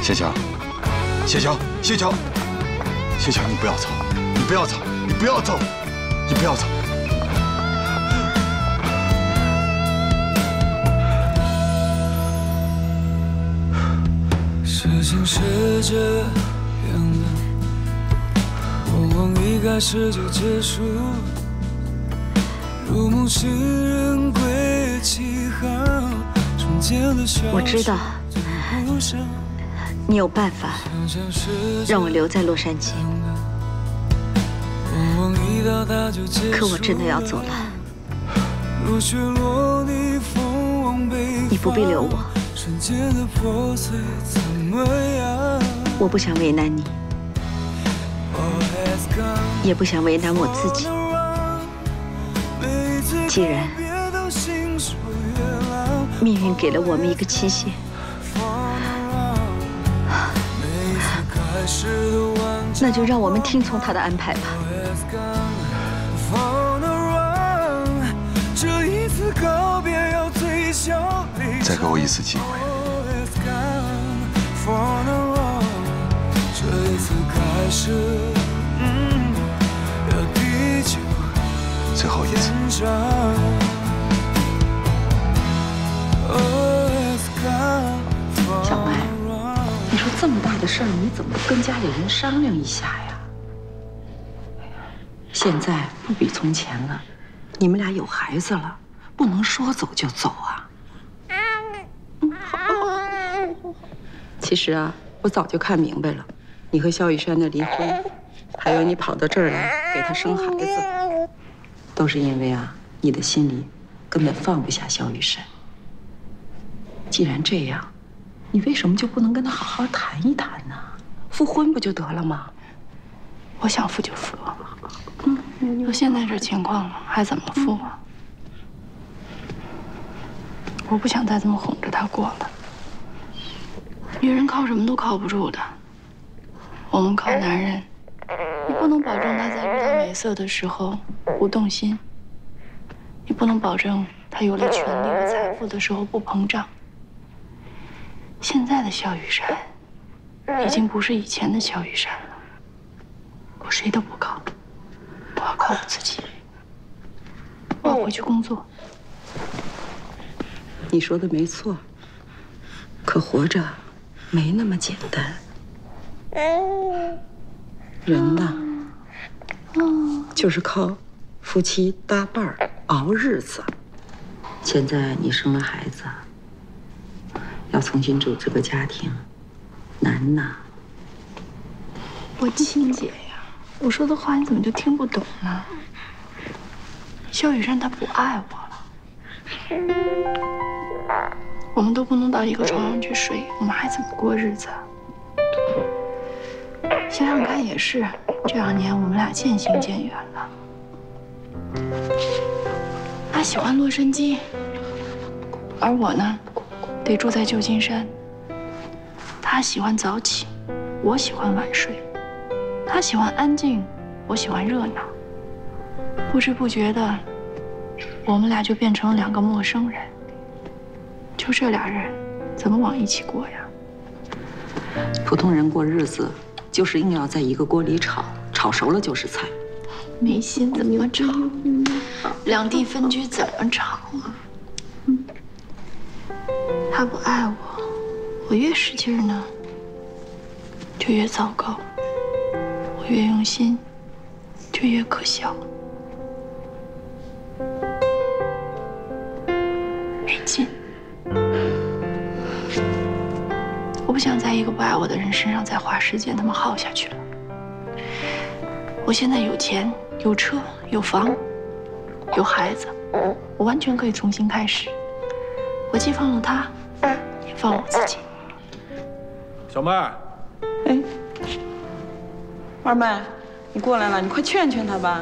谢桥，谢桥，谢桥，谢桥，你不要走，你不要走，你不要走，你不要走。事情是这样的，往往一开始就结束，如梦行人归期航，中间的小我知道你有办法让我留在洛杉矶，可我真的要走了。你不必留我，我不想为难你，也不想为难我自己。既然命运给了我们一个期限，那就让我们听从他的安排吧。再给我一次机会。最后一次。小麦，你说这么大的事儿，你怎么不跟家里人商量一下呀？现在不比从前了，你们俩有孩子了，不能说走就走啊。其实啊，我早就看明白了，你和肖雨山的离婚，还有你跑到这儿来给他生孩子，都是因为啊，你的心里根本放不下肖雨山。既然这样，你为什么就不能跟他好好谈一谈呢？复婚不就得了吗？我想复就复。都现在这情况了，还怎么复啊？我不想再这么哄着他过了。女人靠什么都靠不住的，我们靠男人。你不能保证他在遇到美色的时候不动心，你不能保证他有了权力和财富的时候不膨胀。现在的肖雨山已经不是以前的肖雨山了，我谁都不靠，我要靠我自己。我要回去工作。你说的没错，可活着没那么简单。人呐，就是靠夫妻搭伴儿熬日子。现在你生了孩子，要重新组织个家庭，难呐。我亲姐呀，我说的话你怎么就听不懂呢？肖雨山他不爱我了，我们都不能到一个床上去睡，我们还怎么过日子啊？想想看也是，这2年我们俩渐行渐远了。他喜欢洛杉矶，而我呢，得住在旧金山。他喜欢早起，我喜欢晚睡；他喜欢安静，我喜欢热闹。不知不觉的，我们俩就变成了2个陌生人。就这俩人，怎么往一起过呀？普通人过日子，就是硬要在一个锅里炒，炒熟了就是菜。没心怎么炒？2地分居怎么炒啊？他不爱我，我越使劲呢，就越糟糕；我越用心，就越可笑。没劲。我不想在一个不爱我的人身上再花时间那么耗下去了。我现在有钱、有车、有房、有孩子，我完全可以重新开始。我既放了他，也放了我自己。小麦，哎，二妹，你过来了，你快劝劝他吧。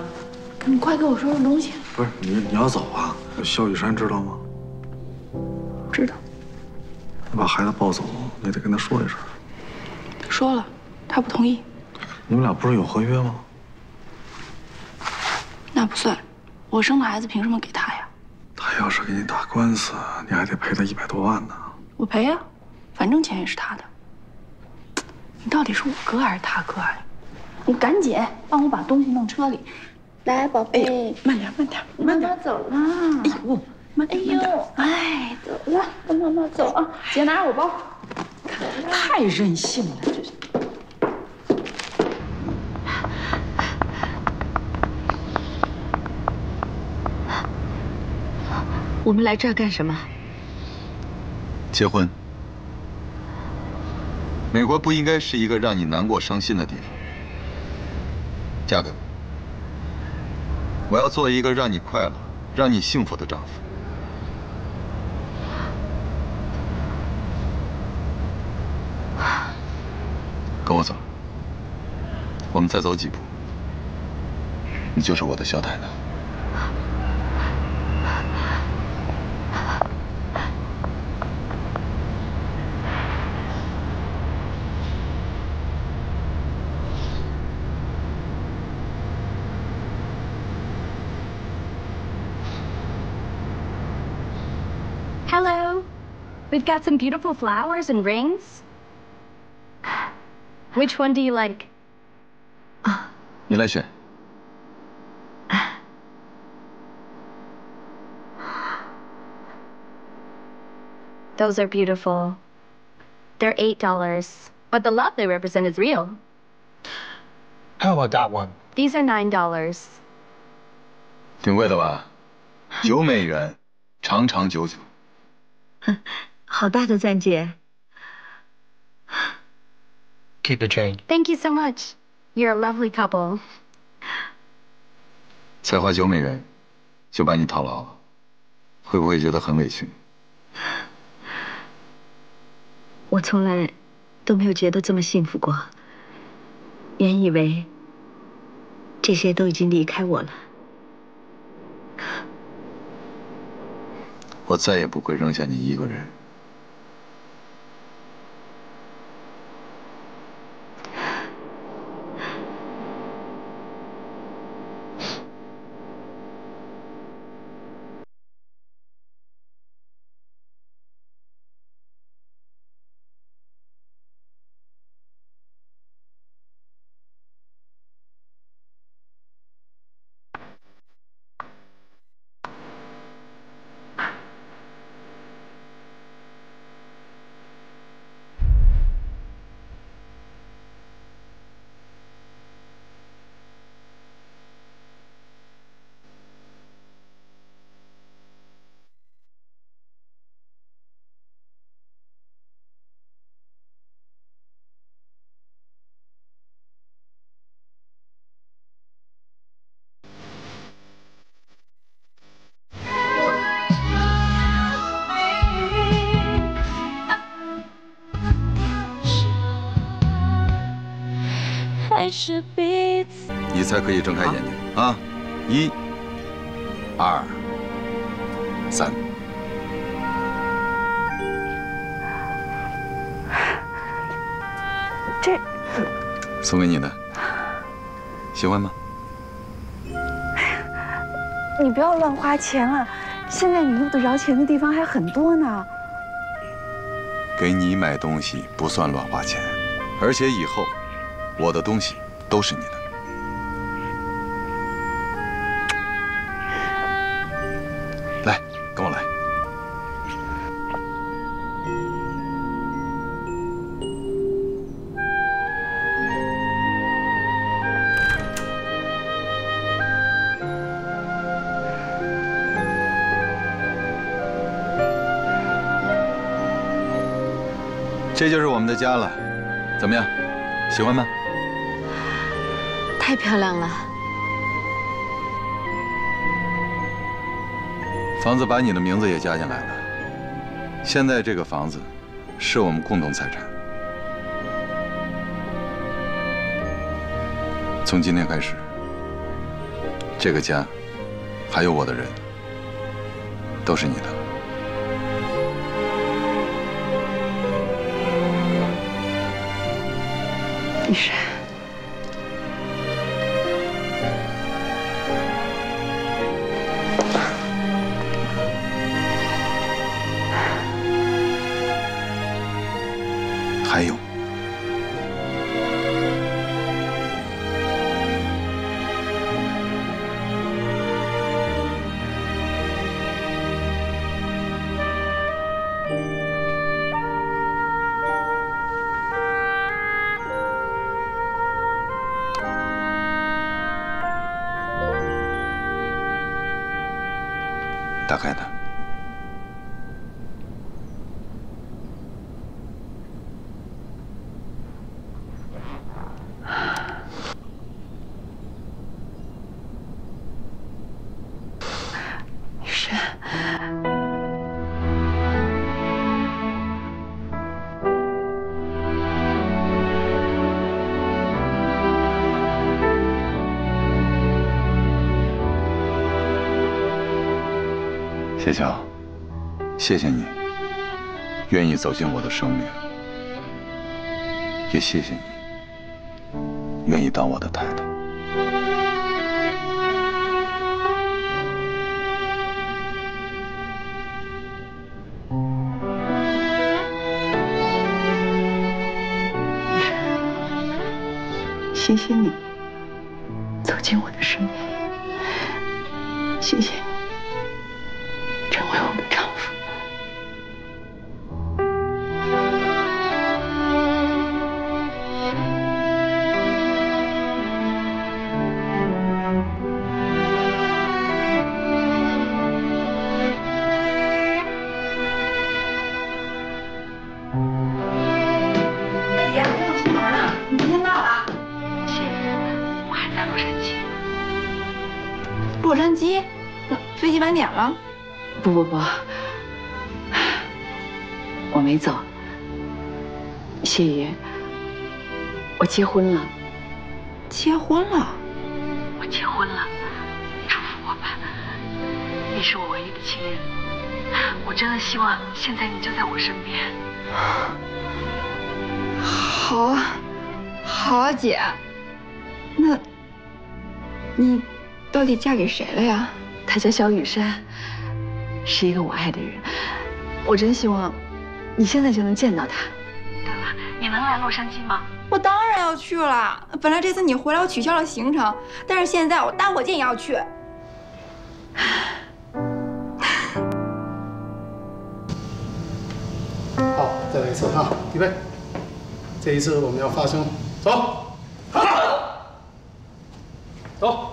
你快给我收拾东西。不是你要走啊？肖雨山知道吗？知道。你把孩子抱走，你得跟他说一声。说了，他不同意。你们俩不是有合约吗？那不算，我生的孩子凭什么给他呀？他要是给你打官司，你还得赔他100多万呢。我赔呀，反正钱也是他的。你到底是我哥还是他哥啊？你赶紧帮我把东西弄车里。来，宝贝，慢点，慢点，慢点。妈妈走了。哎呦，慢点，慢点。哎，走了，跟妈妈走啊。姐拿着我包。太任性了，这是。我们来这儿干什么？结婚。美国不应该是一个让你难过、伤心的地方。嫁给我，我要做一个让你快乐、让你幸福的丈夫。跟我走，我们再走几步，你就是我的小太太。Hello. We've got some beautiful flowers and rings. Which one do you like? 你来选。Those are beautiful. They're $8, but the love they represent is real. How about that one? These are $9. 挺贵的吧？9美元，长长久久。好大的钻戒。Keep the change. Thank you so much. You're a lovely couple. 才花9美元，就把你套牢了，会不会觉得很委屈？我从来都没有觉得这么幸福过。原以为这些都已经离开我了。我再也不会扔下你一个人。你才可以睁开眼睛啊！1、2、3。这送给你的，喜欢吗？你不要乱花钱了，现在你用得着钱的地方还很多呢。给你买东西不算乱花钱，而且以后我的东西都是你的。来，跟我来。这就是我们的家了，怎么样？喜欢吗？太漂亮了。房子把你的名字也加进来了。现在这个房子是我们共同财产。从今天开始，这个家还有我的人都是你的。你是。还有，打开它。雨山，谢桥，谢谢你愿意走进我的生命，也谢谢你愿意当我的太太。谢谢你走进我的生命，谢谢你成为我的丈夫。洛杉矶，飞机晚点了。不，我没走。谢爷，我结婚了。结婚了？我结婚了，祝福我吧。你是我唯一的亲人，我真的希望现在你就在我身边。好啊，好啊，姐。那，你到底嫁给谁了呀？他叫萧雨山，是一个我爱的人。我真希望你现在就能见到他。对了，你能来洛杉矶吗？我当然要去了。本来这次你回来我取消了行程，但是现在我大火箭也要去。好，再来一次哈，预备。这一次我们要发声，走，走。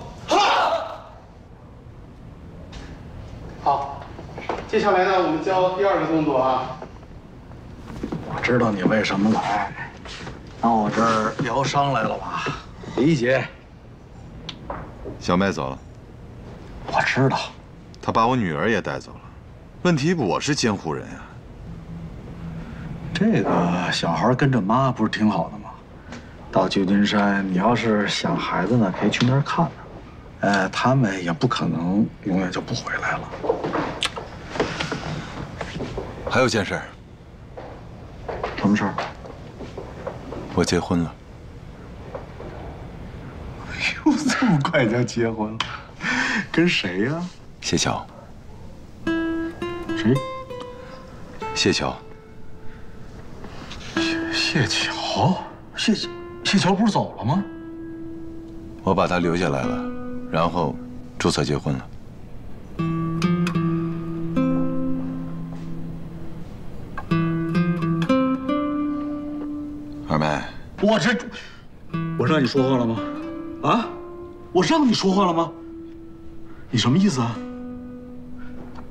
好，接下来呢，我们教第二个动作啊。我知道你为什么来，到我这儿疗伤来了吧？理解。小麦走了，我知道，他把我女儿也带走了。问题我是监护人呀。这个小孩跟着妈不是挺好的吗？到旧金山，你要是想孩子呢，可以去那儿看看。他们也不可能永远就不回来了。还有件事儿。什么事儿？我结婚了。哟，这么快就结婚了？跟谁呀？谢桥。谁？谢桥。谢桥？谢桥不是走了吗？我把他留下来了，然后注册结婚了。二妹，我让你说话了吗？啊？我让你说话了吗？你什么意思啊？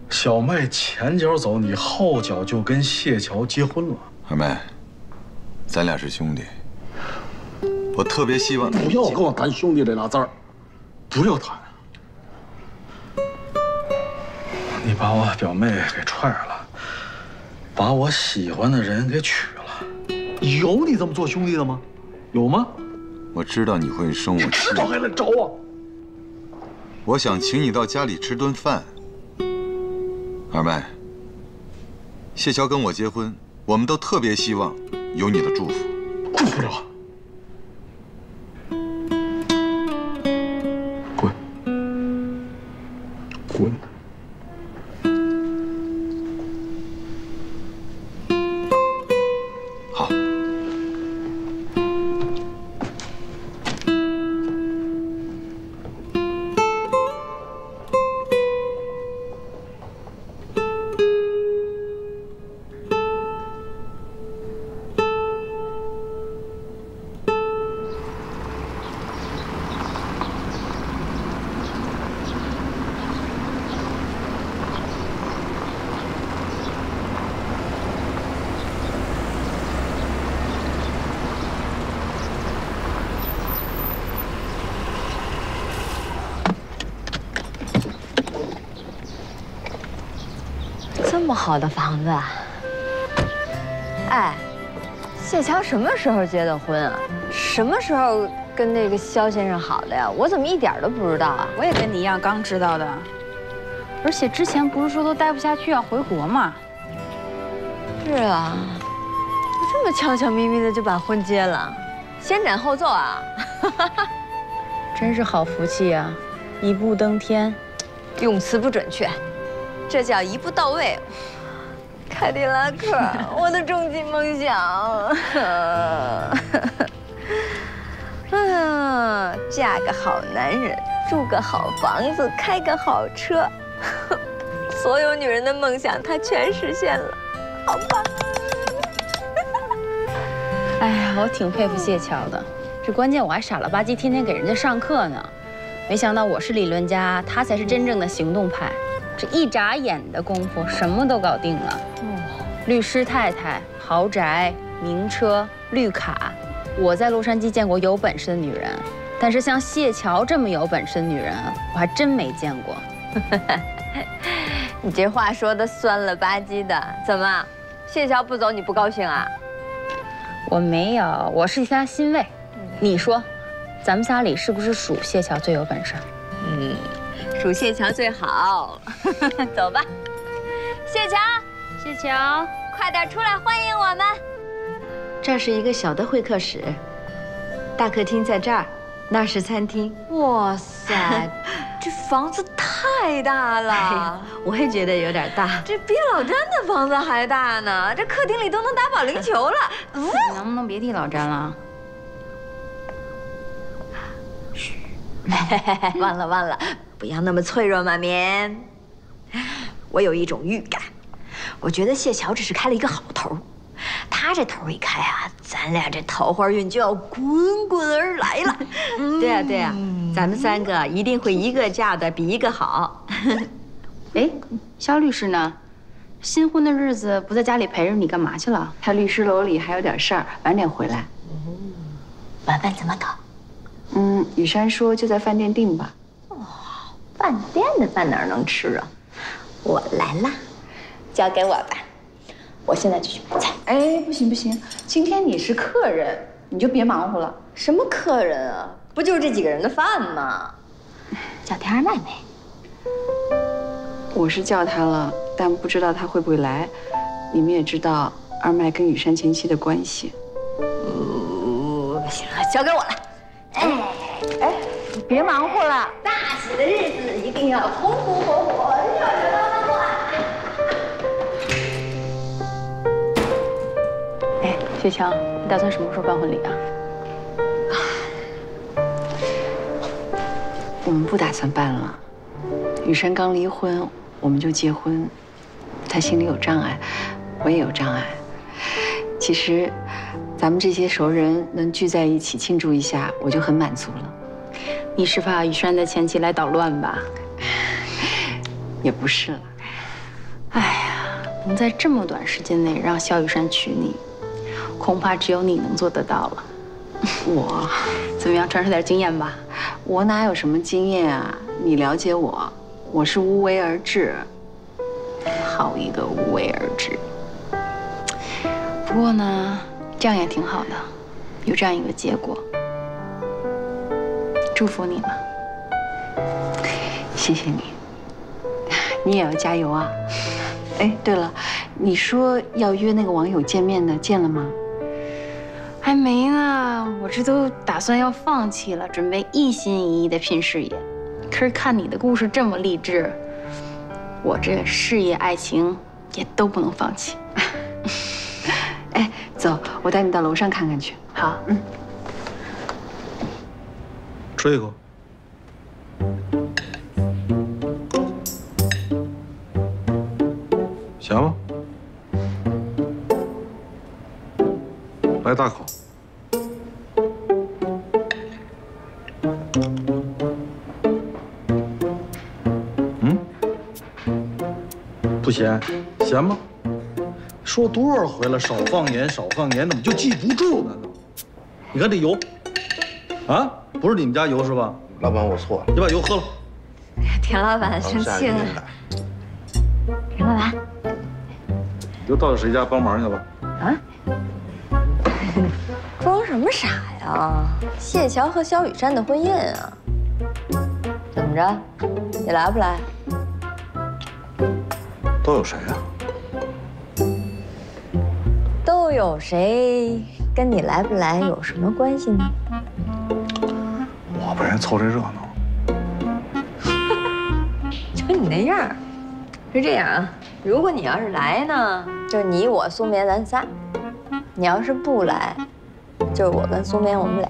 小麦前脚走，你后脚就跟谢桥结婚了。二妹，咱俩是兄弟，我特别希望不要跟我谈兄弟这俩字儿，不要谈。你把我表妹给踹了，把我喜欢的人给娶了，有你这么做兄弟的吗？有吗？我知道你会生我气，知道还来找我？我想请你到家里吃顿饭。二妹，谢桥跟我结婚，我们都特别希望有你的祝福。祝福着。滚！滚！好。么好的房子啊！哎，谢桥什么时候结的婚啊？什么时候跟那个肖先生好的呀？我怎么一点都不知道啊？我也跟你一样刚知道的。而且之前不是说都待不下去要回国吗？是啊，这么悄悄咪咪的就把婚结了，先斩后奏啊！真是好福气啊，一步登天。用词不准确，这叫一步到位。凯迪拉克，我的终极梦想。嫁个好男人，住个好房子，开个好车，所有女人的梦想他全实现了，好棒！哎呀，我挺佩服谢桥的，这关键我还傻了吧唧天天给人家上课呢。没想到我是理论家，他才是真正的行动派。这一眨眼的功夫，什么都搞定了。律师太太、豪宅、名车、绿卡，我在洛杉矶见过有本事的女人，但是像谢桥这么有本事的女人，我还真没见过。你这话说的酸了吧唧的，怎么，谢桥不走你不高兴啊？我没有，我是替他欣慰。你说，咱们仨里是不是属谢桥最有本事？属谢桥最好。走吧，谢桥，谢桥，快点出来欢迎我们。这是一个小的会客室，大客厅在这儿，那是餐厅。哇塞，这房子太大了！哎呀，我也觉得有点大，这比老詹的房子还大呢。这客厅里都能打保龄球了。你能不能别提老詹了？嘘，忘了，不要那么脆弱嘛，绵。我有一种预感，我觉得谢桥只是开了一个好头。他这头一开啊，咱俩这桃花运就要滚滚而来了。对呀，咱们三个一定会一个嫁的比一个好。哎，肖律师呢？新婚的日子不在家里陪着你，干嘛去了？他律师楼里还有点事儿，晚点回来。晚饭怎么搞？雨珊说就在饭店订吧。饭店的饭哪能吃啊？我来啦，交给我吧。我现在就去补菜。哎，不行，今天你是客人，你就别忙活了。什么客人啊？不就是这几个人的饭吗？叫天儿妹妹。我是叫她了，但不知道她会不会来。你们也知道二麦跟雨珊前妻的关系。不行了，交给我了。哎，你别忙活了。大喜的日子一定要红红火火，热热闹闹过。哎，谢桥，你打算什么时候办婚礼啊？我们不打算办了。雨珊刚离婚，我们就结婚。她心里有障碍，我也有障碍。其实，咱们这些熟人能聚在一起庆祝一下，我就很满足了。你是怕雨珊的前妻来捣乱吧？也不是了。哎呀，能在这么短时间内让肖雨珊娶你，恐怕只有你能做得到了。我怎么样，传授点经验吧？我哪有什么经验啊？你了解我，我是无为而治。好一个无为而治！不过呢，这样也挺好的，有这样一个结果。祝福你了，谢谢你，你也要加油啊！哎，对了，你说要约那个网友见面的，见了吗？还没呢，我这都打算要放弃了，准备一心一意的拼事业。可是看你的故事这么励志，我这事业爱情也都不能放弃。哎，走，我带你到楼上看看去。好，吹一口。咸吗？来大口。不咸，咸吗？说多少回了，少放盐，少放盐，怎么就记不住呢？你看这油，啊，不是你们家油是吧？老板，我错了，你把油喝了。田老板生气了。田老板，又到谁家帮忙去了？啊？装什么傻呀？谢桥和萧雨珊的婚宴啊！怎么着？你来不来？都有谁呀？都有谁？跟你来不来有什么关系呢？我不愿意凑这热闹。就你那样，是这样啊。如果你要是来呢，就你我苏棉咱仨；你要是不来，就是我跟苏棉我们俩。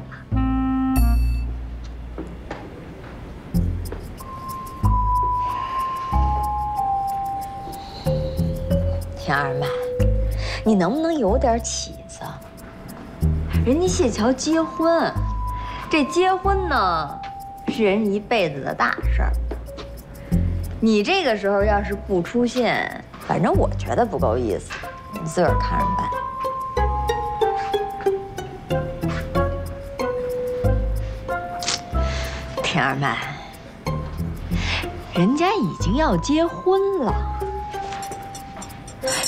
田二麦，你能不能有点起子？人家谢桥结婚，这结婚呢，是人一辈子的大事儿。你这个时候要是不出现，反正我觉得不够意思，你自个儿看着办。田二麦，人家已经要结婚了，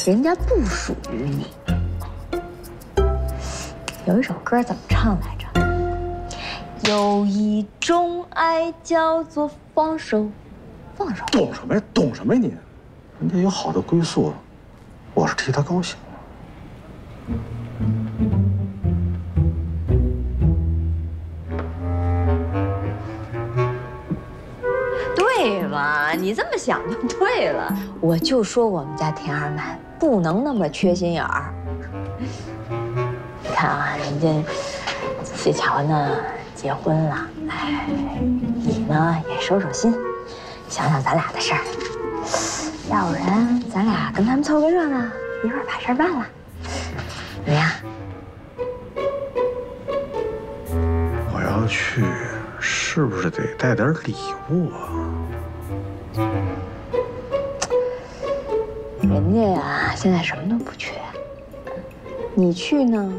人家不属于你。有一首歌怎么唱来着？有一种爱叫做放手，放手。懂什么呀？懂什么呀你？人家有好的归宿，我是替他高兴。对嘛？你这么想就对了。我就说我们家田二麦不能那么缺心眼儿。你看啊，人家谢桥呢结婚了，哎，你呢也收收心，想想咱俩的事儿。要不然咱俩跟他们凑个热闹，一块儿把事儿办了，怎么样？我要去，是不是得带点礼物啊？人家呀，现在什么都不缺。你去呢，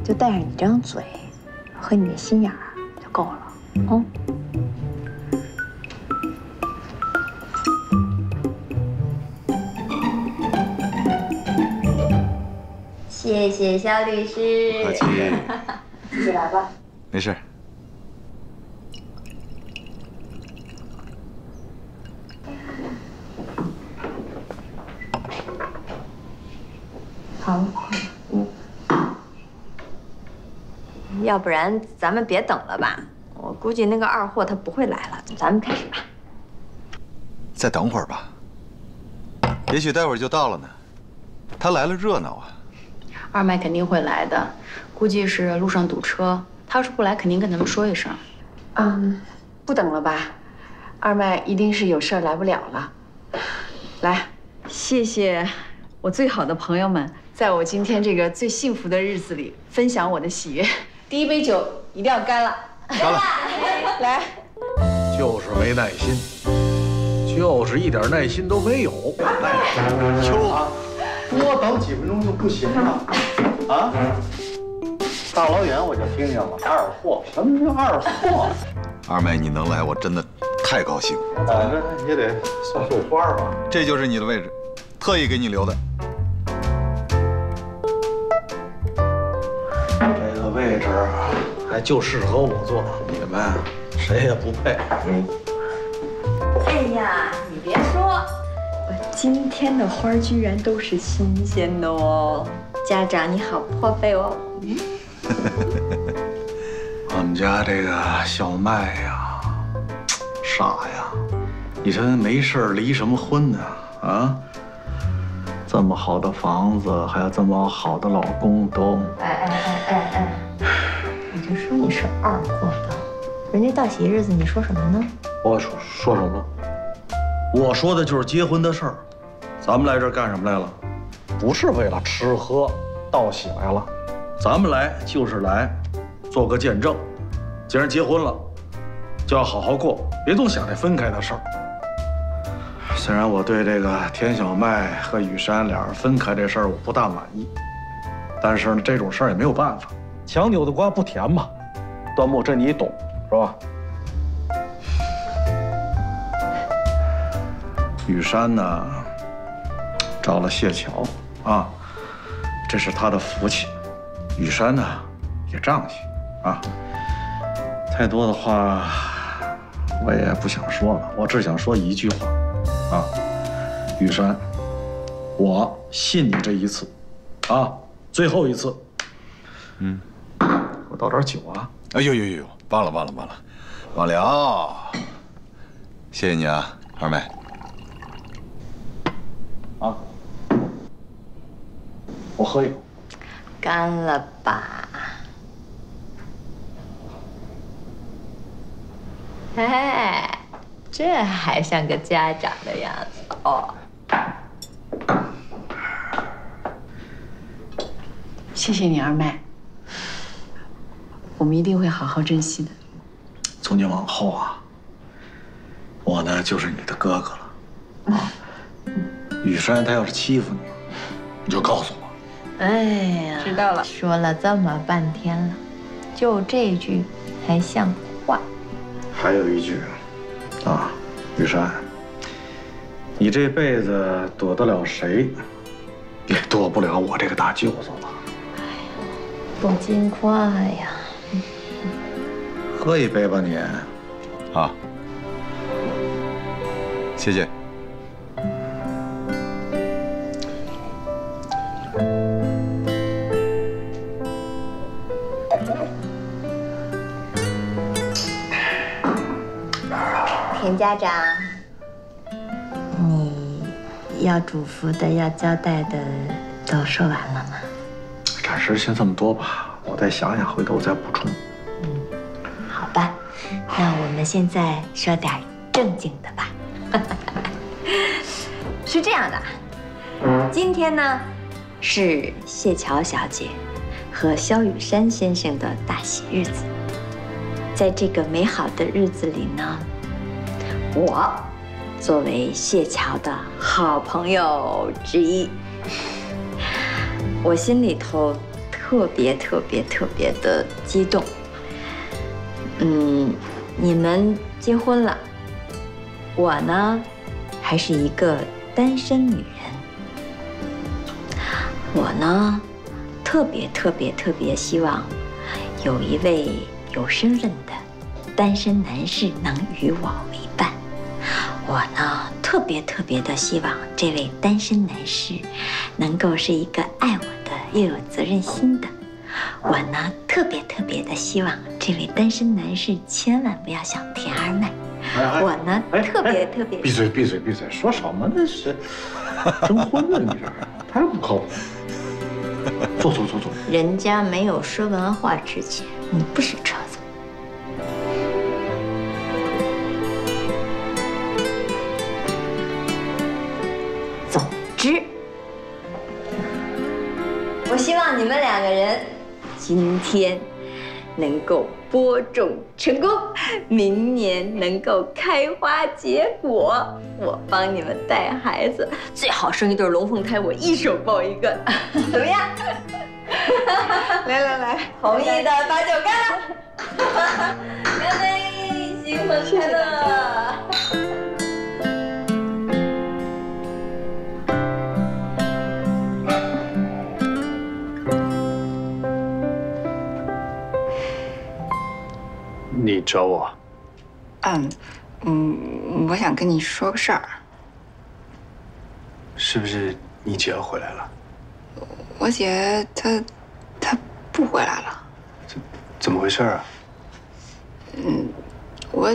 就带上你这张嘴和你的心眼儿就够了，嗯。谢谢肖律师。客气。继续来吧。没事。好，要不然咱们别等了吧？我估计那个二货他不会来了，咱们开始吧。再等会儿吧，也许待会儿就到了呢。他来了热闹啊。二麦肯定会来的，估计是路上堵车。他要是不来，肯定跟咱们说一声。不等了吧？二麦一定是有事儿来不了了。来，谢谢我最好的朋友们，在我今天这个最幸福的日子里分享我的喜悦。第一杯酒一定要干了，干了！来，就是没耐心，就是一点耐心都没有。多等几分钟就不行了啊！大老远我就听见了，二货，什么叫二货？二妹，你能来，我真的太高兴了。反正也得送束花吧。这就是你的位置，特意给你留的。这个位置还就适合我坐，你们谁也不配。哎呀，你别说，我今天的花居然都是新鲜的哦。家长你好破费哦。我们家这个小麦呀，傻呀！你说没事离什么婚呢？啊，这么好的房子，还有这么好的老公都……哎！你就说你是二货的，人家到喜日子你说什么呢？我说什么？我说的就是结婚的事儿。咱们来这儿干什么来了？不是为了吃喝道喜来了，咱们来就是来做个见证。既然结婚了，就要好好过，别总想着分开的事儿。虽然我对这个田小麦和雨珊俩人分开这事儿我不大满意，但是呢，这种事儿也没有办法，强扭的瓜不甜嘛。端木，这你懂是吧？雨珊呢，找了谢桥啊。这是他的福气。雨山呢，也仗义啊。太多的话，我也不想说了，我只想说一句话啊，雨山，我信你这一次，啊，最后一次。嗯，我倒点酒啊。哎呦呦呦，忘了，忘了。谢谢你啊，二妹。啊，我喝一口。干了吧？哎，这还像个家长的样子哦。谢谢你，二妹，我们一定会好好珍惜的。从今往后啊，我呢就是你的哥哥了。雨山他要是欺负你，你就告诉我。哎呀，知道了。说了这么半天了，就这句还像话？还有一句，啊，雨山，你这辈子躲得了谁，也躲不了我这个大舅子了。哎呀，不禁夸呀。喝一杯吧你。好，谢谢。田家长，你要嘱咐的、要交代的都说完了吗？暂时先这么多吧，我再想想，回头再补充。好吧，那我们现在说点正经的吧。是这样的，今天呢是谢桥小姐和萧雨山先生的大喜日子，在这个美好的日子里呢，我作为谢桥的好朋友之一，我心里头特别的激动。你们结婚了，我呢还是一个单身女人。我呢特别希望有一位有身份的单身男士能与我为伴。我呢特别的希望这位单身男士能够是一个爱我的又有责任心的。我呢特别的希望这位单身男士千万不要想田二妹。我呢特别闭嘴！说什么呢？是征婚呢？你这太不靠谱。坐。人家没有说完话之前，你不许插嘴。总之，我希望你们两个人今天能够播种成功，明年能够开花结果。我帮你们带孩子，最好生一对龙凤胎，我一手抱一个，怎么样？来，同意的把酒干了，干杯，新婚快乐！你找我？我想跟你说个事儿。是不是你姐要回来了？我姐她不回来了。怎么回事啊？我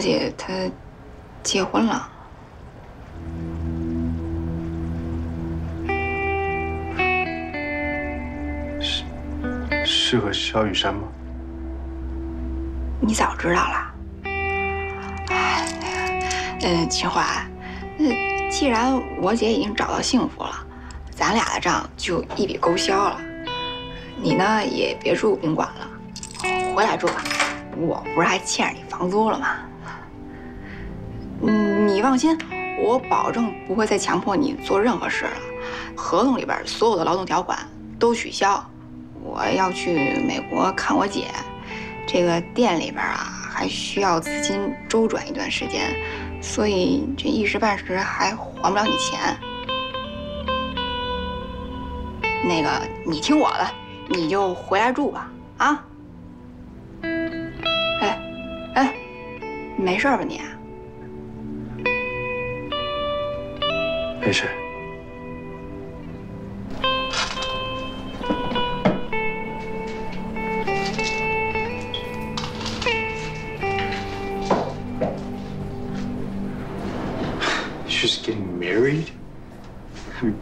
姐她结婚了。是和萧雨山吗？你早知道了。秦淮，既然我姐已经找到幸福了，咱俩的账就一笔勾销了。你呢也别住宾馆了，回来住吧。我不是还欠着你房租了吗？你放心，我保证不会再强迫你做任何事了。合同里边所有的劳动条款都取消。我要去美国看我姐，这个店里边啊还需要资金周转一段时间，所以这一时半时还还不了你钱。那个你听我的，你就回来住吧，啊？哎，没事吧你？没事。She's getting married? I mean,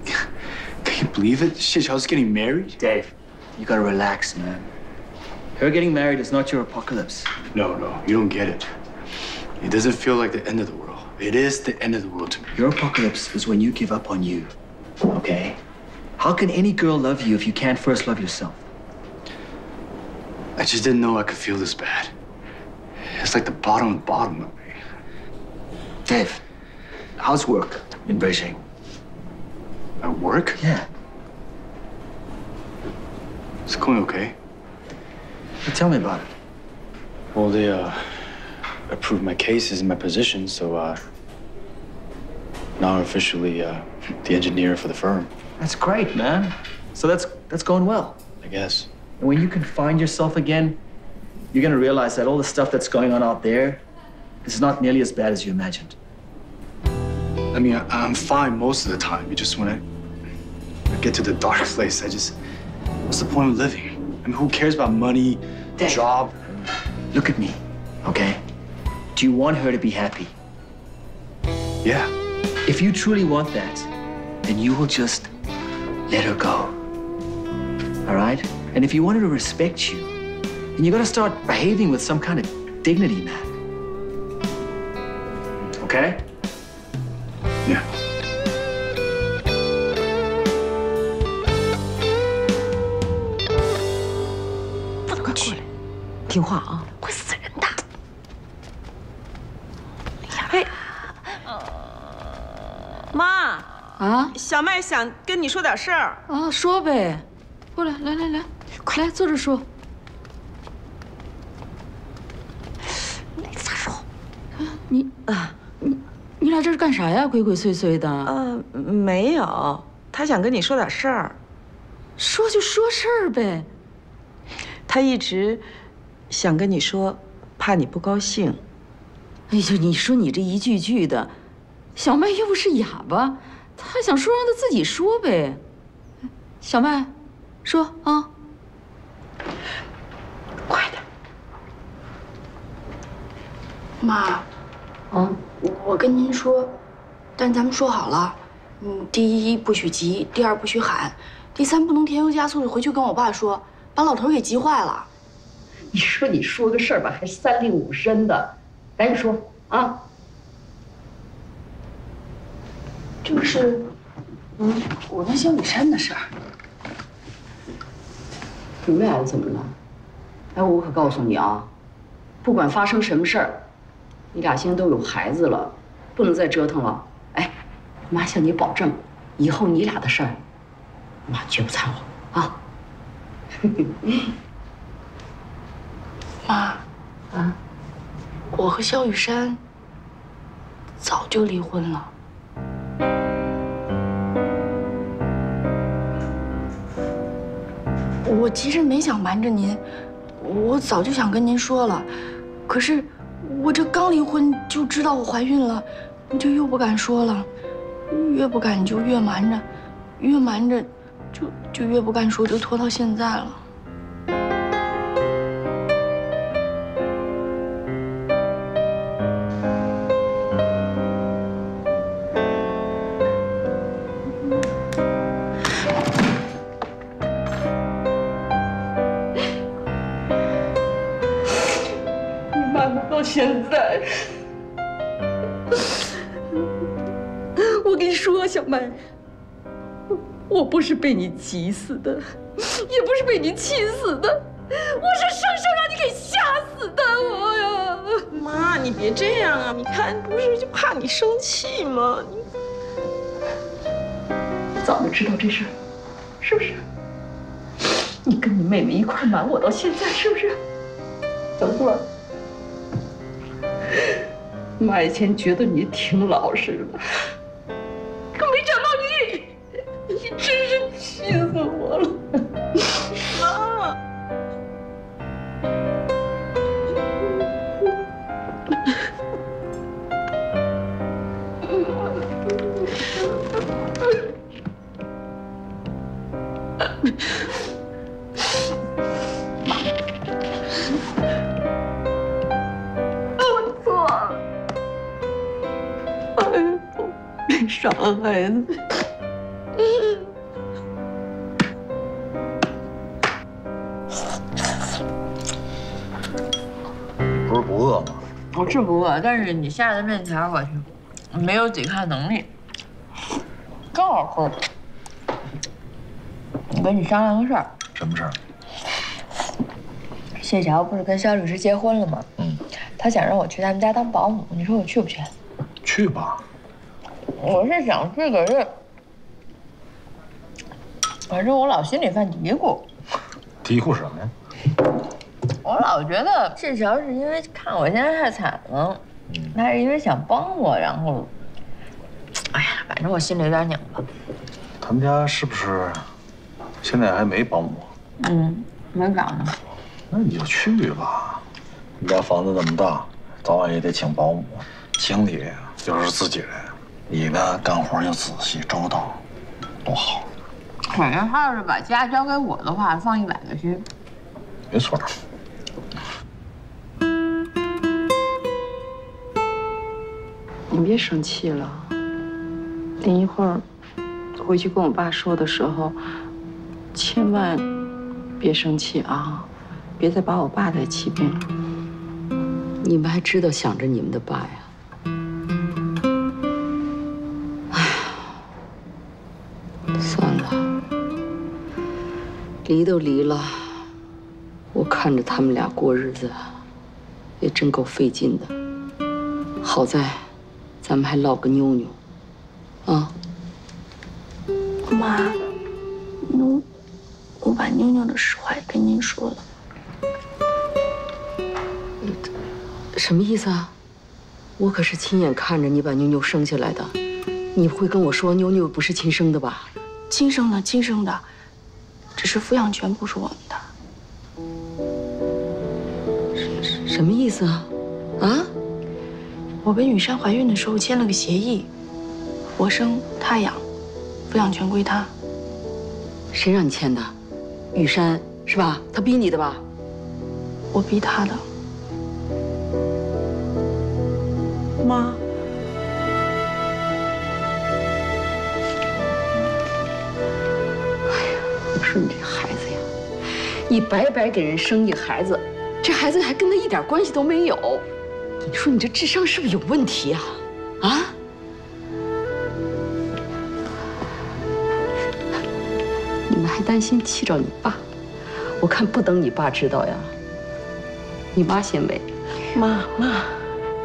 can you believe it? Xiao's getting married? Dave, you gotta relax, man. Her getting married is not your apocalypse. No, you don't get it. It doesn't feel like the end of the world. It is the end of the world to me. Your apocalypse is when you give up on you, okay? How can any girl love you if you can't first love yourself? I just didn't know I could feel this bad. It's like the bottom of me. Dave, how's work in Beijing? At work? Yeah. It's going okay. Well, tell me about it. Well, they approved my cases and my position, so now I'm officially the engineer for the firm. That's great, man. So that's going well. I guess. And when you can find yourself again, you're gonna realize that all the stuff that's going on out there is not nearly as bad as you imagined. I mean, I'm fine most of the time. It's just when I get to the dark place, what's the point of living? I mean, who cares about money, Dave, job? Look at me, okay? Do you want her to be happy? Yeah. If you truly want that, then you will just let her go. All right? And if you want her to respect you, then you gotta start behaving with some kind of dignity, man. Okay? Yeah. 快过来，听话啊！会死人的。哎，妈啊，小麦想跟你说点事儿啊，说呗，过来，来，快来坐着说。来撒手！你俩这是干啥呀？鬼鬼祟祟的。没有，他想跟你说点事儿。说就说事儿呗。他一直想跟你说，怕你不高兴。哎呦，你说你这一句句的，小麦又不是哑巴，他想说让他自己说呗。小麦，说啊，快点。妈，我跟您说，但咱们说好了，第一不许急，第二不许喊，第三不能添油加醋的回去跟我爸说，把老头给急坏了。你说个事儿吧，还三令五申的，赶紧说啊。就是，我跟肖雨山的事儿。你们俩怎么了？哎，我可告诉你啊，不管发生什么事儿，你俩现在都有孩子了，不能再折腾了。哎，妈向你保证，以后你俩的事儿，妈绝不掺和啊。妈，我和肖雨山早就离婚了。我其实没想瞒着您，我早就想跟您说了，可是我这刚离婚就知道我怀孕了，就又不敢说了，越不敢就越瞒着，越瞒着就越不敢说，就拖到现在了。现在，我跟你说，小麦，我不是被你急死的，也不是被你气死的，我是生生让你给吓死的，我呀！妈，你别这样啊！你看，不是就怕你生气吗？你早就知道这事儿，是不是？你跟你妹妹一块瞒我到现在，是不是？小慧。妈以前觉得你挺老实的，可没想到你真是气死我了。我错了，哎呦，别伤孩子。不是不饿吗？我是不饿，但是你下的面条我是没有抵抗能力，真好吃。我跟你商量个事儿。什么事儿？谢桥不是跟肖律师结婚了吗？他想让我去他们家当保姆，你说我去不去？去吧。我是想去，可是，反正我老心里犯嘀咕。嘀咕什么呀？我老觉得谢桥是因为看我现在太惨了，他是因为想帮我，然后，哎呀，反正我心里有点拧巴。他们家是不是现在还没保姆？没找呢。那你就去吧。你家房子那么大，早晚也得请保姆，经理又是自己人，你呢干活又仔细周到，多好。反正他要是把家交给我的话，放100个心。没错。你别生气了，等一会儿回去跟我爸说的时候，千万别生气啊，别再把我爸再气病了。你们还知道想着你们的爸呀？哎呀，算了，离都离了，我看着他们俩过日子，也真够费劲的。好在咱们还落个妞妞，啊。妈，我把妞妞的实话也跟您说了。什么意思啊？我可是亲眼看着你把妞妞生下来的，你会跟我说妞妞不是亲生的吧？亲生的，亲生的，只是抚养权不是我们的。什么意思啊？啊？我跟雨珊怀孕的时候签了个协议，我生她养，抚养权归她。谁让你签的？雨珊是吧？她逼你的吧？我逼她的。妈。哎呀，我说你这孩子呀，你白白给人生一孩子，这孩子还跟他一点关系都没有。你说你这智商是不是有问题呀？啊？你们还担心气着你爸？我看不等你爸知道呀，你妈先没。妈，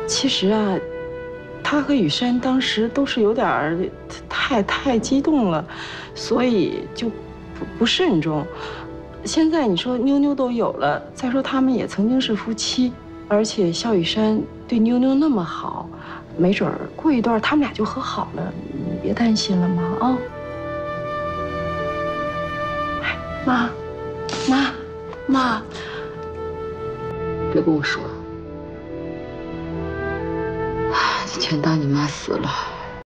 其实啊，他和雨珊当时都是有点儿太激动了，所以就不慎重。现在你说妞妞都有了，再说他们也曾经是夫妻。而且肖雨珊对妞妞那么好，没准儿过一段他们俩就和好了，你别担心了嘛啊！妈，别跟我说，全当你妈死了。